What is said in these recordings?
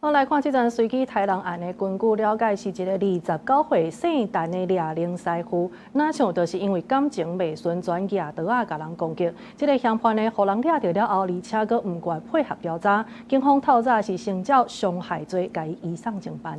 我来看这件随机杀人案的，根据了解，是一个29岁姓陈的掠灵师傅，哪像就是因为感情未顺，转举刀啊，甲人攻击。这个嫌犯呢，互人掠到了后，而且佫唔愿配合调查，警方透早是成照伤害罪，甲伊移送侦办。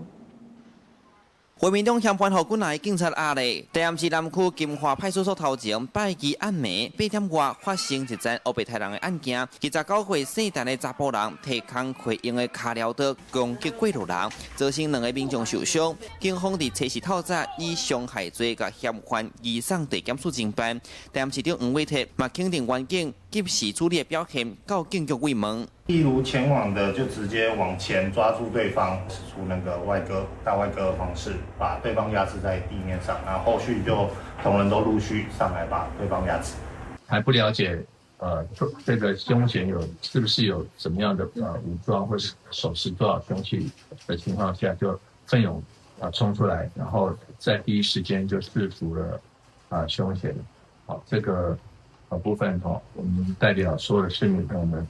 回民中嫌犯互军来警察压力，台南市南区金华派出所头前拜二暗暝8点外发生一件黑白杀人的案件。29岁姓陈的查甫人摕工课用的卡料刀攻击过路人，造成2个民众受伤。警方伫测试透早以伤害罪甲嫌犯移送地检署侦办。台南市长黄伟哲嘛肯定员警及时处理的表现，告警局慰问。例如前往的就直接往前抓住对方，使出那个大外割的方式，把对方压制在地面上，然后后续就同仁都陆续上来把对方压制。还不了解这个凶嫌是不是有什么样的武装或是手持多少凶器的情况下，就奋勇冲出来，然后在第一时间就制服了凶嫌。好，这个部分我们代表所有的市民朋友们。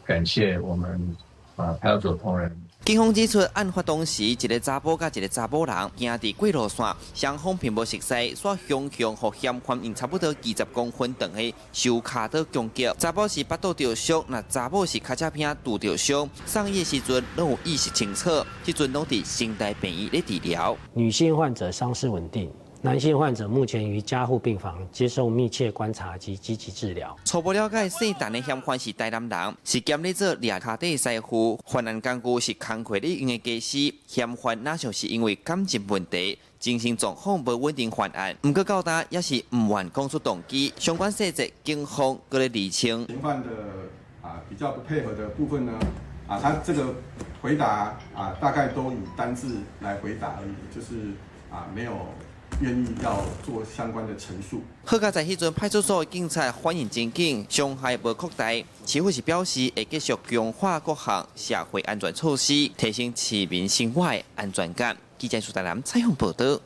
感谢我们派出所同仁。警方指出，案发当时，一个查甫甲一个查甫人行伫过路线，双方并无熟悉，所向互嫌犯用差不多20公分长的手卡刀攻击。查甫是腹肚着伤，那查某是脚趾片拄着伤。送医的时阵拢有意识清楚，即阵拢伫心态病院咧治疗。女性患者伤势稳定。男性患者目前于加护病房接受密切观察及积极治疗。初步了解，姓陈的嫌犯是台南人，是兼咧做掠卡底师傅。犯案工具是工课咧用的家私。嫌犯哪像是因为感情问题、精神状况无稳定犯案，不过到达也是唔愿讲出动机。相关细节，警方搁咧厘清。嫌犯的比较不配合的部分呢，他这个回答大概都以单字来回答而已，就是没有。愿意要做相关的陈述。好在迄阵派出所的警察反应真紧，伤害无扩大。市府是表示会继续强化各项社会安全措施，提升市民生活的安全感。记者苏台南采访报道。